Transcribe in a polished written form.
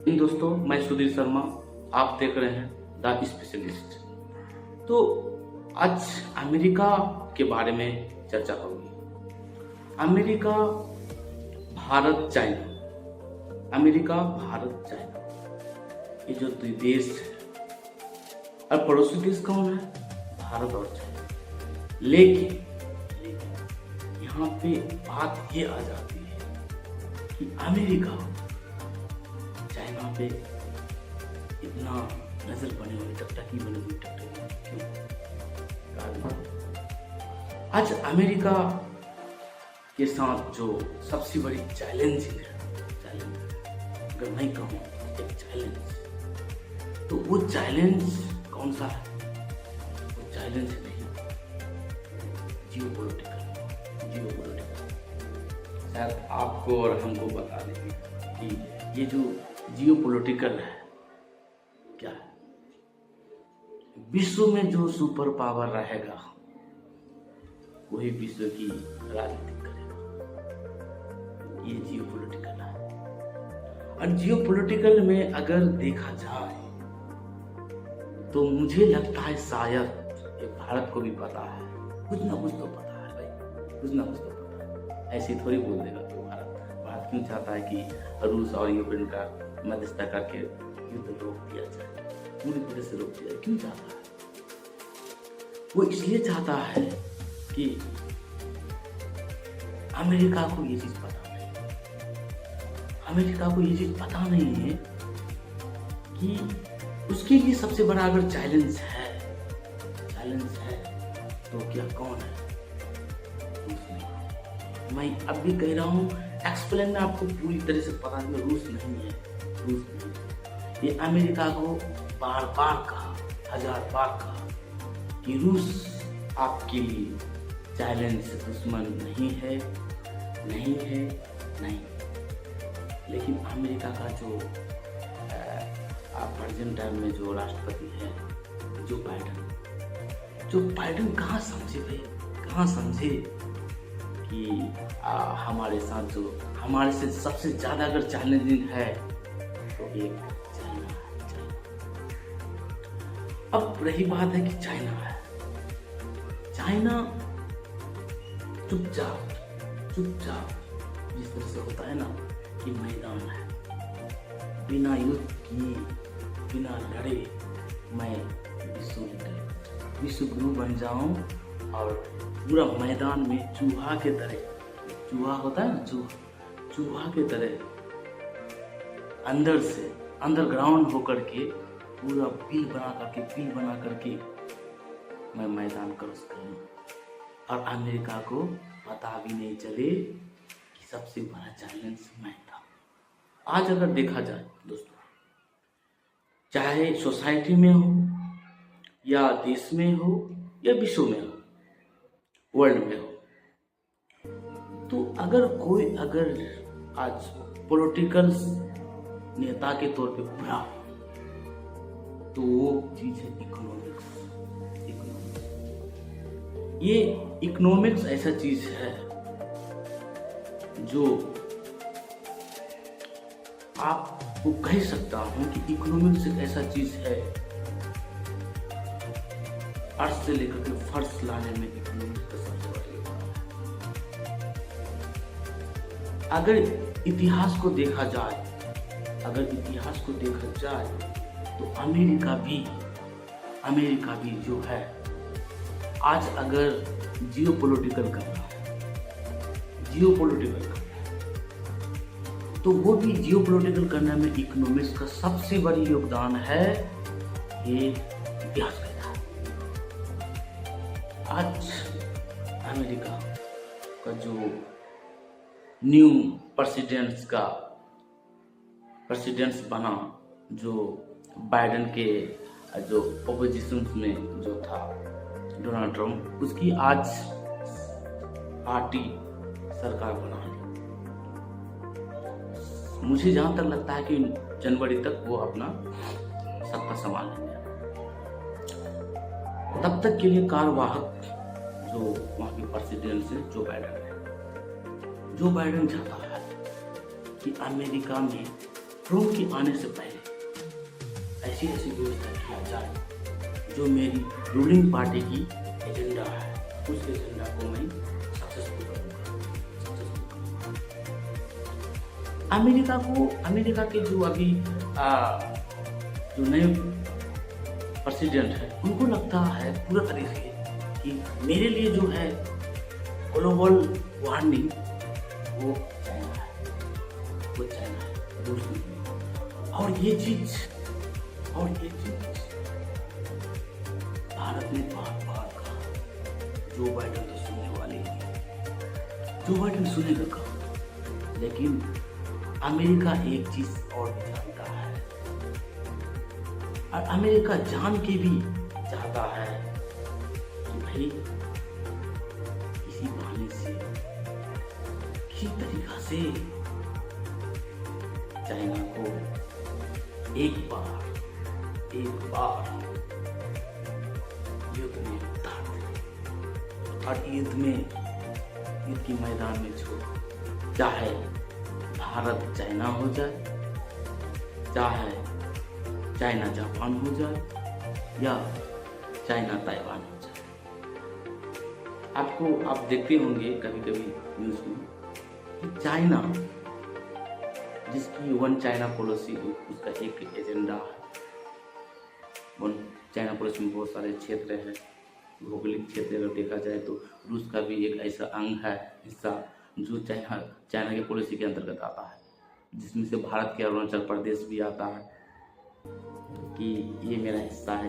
दोस्तों, मैं सुधीर शर्मा। आप देख रहे हैं द स्पेशलिस्ट। तो आज अमेरिका के बारे में चर्चा होगी। America, Bharat, China. America, Bharat, China, ये जो दो देश है। और पड़ोसी देश कौन है? भारत और चाइना। लेकिन यहाँ पे बात ये आ जाती है कि अमेरिका चाइना पे इतना नजर बने हुए टकटकी बनी हुई क्यों? आज अमेरिका के साथ जो सबसे बड़ी चैलेंजिंग है, अगर मैं कहूँ एक चैलेंज, तो वो चैलेंज कौन सा है? वो चैलेंज नहीं, जियोपॉलिटिकल। शायद आपको और हमको बता देंगे कि ये जो जियोपॉलिटिकल है क्या है। विश्व में जो सुपर पावर रहेगा वही विश्व की राजनीति करेगा। ये जियोपॉलिटिकल है। और जियोपॉलिटिकल में अगर देखा जाए तो मुझे लगता है शायद ये भारत को भी पता है, कुछ ना कुछ तो पता है भाई, कुछ ना कुछ तो पता है। ऐसे थोड़ी बोल देगा तो भारत क्यों चाहता है कि रूस और यूक्रेन का मध्यस्थता करके युद्ध रोक दिया जाए, पूरी तरह से रोक दिया जाए? क्यों चाहता है? वो इसलिए चाहता है कि अमेरिका को ये चीज पता नहीं, अमेरिका को ये चीज पता नहीं है कि उसके लिए सबसे बड़ा अगर चैलेंज है तो क्या कौन है? मैं अब भी कह रहा हूँ, एक्सप्लेन में आपको पूरी तरह से पता नहीं, रूस नहीं है। ये अमेरिका को बार बार कहा, 1000 बार कहा कि रूस आपके लिए चैलेंज, दुश्मन नहीं है। लेकिन अमेरिका का जो प्रेजेंट टाइम में जो राष्ट्रपति है जो बाइडन कहाँ समझे भाई, कहाँ समझे कि हमारे साथ जो हमारे से सबसे ज्यादा अगर चैलेंजिंग है तो एक चाइना है। अब रही बात है कि चाइना है, चाइना चुपचाप जिस तरह से होता है ना कि मैदान है, बिना युद्ध किए, बिना लड़े मैं विश्व गुरु बन जाऊं और पूरा मैदान में चूहा के तरह, चूहा होता है ना, चूहा के तरह अंदर से अंडरग्राउंड होकर के पूरा बिल बना करके मैं मैदान क्रॉस करूं और अमेरिका को पता भी नहीं चले कि सबसे बड़ा चैलेंज मैं था। आज अगर देखा जाए दोस्तों, चाहे सोसाइटी में हो या देश में हो या विश्व में हो, वर्ल्ड में हो, तो अगर आज पॉलिटिकल नेता के तौर पे बुरा हो तो वो चीज है इकोनॉमिक्स। ये इकोनॉमिक्स ऐसा चीज है जो आपको कह सकता हूं कि इकोनॉमिक्स एक ऐसा चीज है, अर्थ से लेकर के फर्श लाने में इकोनॉमिक्स का सबसे बड़ा योगदान है। अगर इतिहास को देखा जाए तो अमेरिका भी जो है आज अगर जियोपॉलिटिकल कर रहा है तो वो भी जियोपॉलिटिकल करने में इकोनॉमिक्स का सबसे बड़ी योगदान है। ये इतिहास कहता है। आज अमेरिका का जो न्यू प्रेसिडेंट्स बना, जो बाइडेन के जो ओपोजिशन में जो था डोनाल्ड ट्रम्प, उसकी आज पार्टी सरकार बना ली। मुझे जहां तक लगता है कि जनवरी तक वो अपना सत्ता संभाल लेंगे। तब तक के लिए कार्यवाहक जो वहां के प्रेसिडेंट है जो बाइडेन चाहता है कि अमेरिका में ट्रम्प के आने से पहले ऐसी ऐसी व्यवस्था किया जाए जो मेरी रूलिंग पार्टी की एजेंडा है, उस एजेंडा को मैं सक्सेसफुल करूँगा। अमेरिका के जो अभी जो नए प्रेसिडेंट है, उनको लगता है पूरा तरीके कि मेरे लिए जो है ग्लोबल वार्मिंग वो चाइना है, रूस नहीं। और ये चीज भारत ने बार कहा, जो बाइडेन तो सुनने वाले नहीं, जो बाइडेन सुनेगा कहा। लेकिन अमेरिका एक चीज और भी जानता है, और अमेरिका जान के भी चाहता है कि भाई किसी बहाने से, किसी तरीका से चाइना को एक बार युद्ध में उतार दे, और युद्ध के मैदान में छोड़, चाहे भारत चाइना हो जाए, चाहे चाइना जापान हो जाए, या चाइना ताइवान हो जाए। आप देखते होंगे कभी कभी न्यूज़ में कि चाइना, जिसकी वन चाइना पॉलिसी, उसका एक एजेंडा है। वन चाइना पॉलिसी में बहुत सारे क्षेत्र हैं, भौगोलिक क्षेत्र अगर देखा जाए तो रूस का भी एक ऐसा अंग है, हिस्सा, जो चाइना की पॉलिसी के अंतर्गत आता है, जिसमें से भारत के अरुणाचल प्रदेश भी आता है कि ये मेरा हिस्सा है।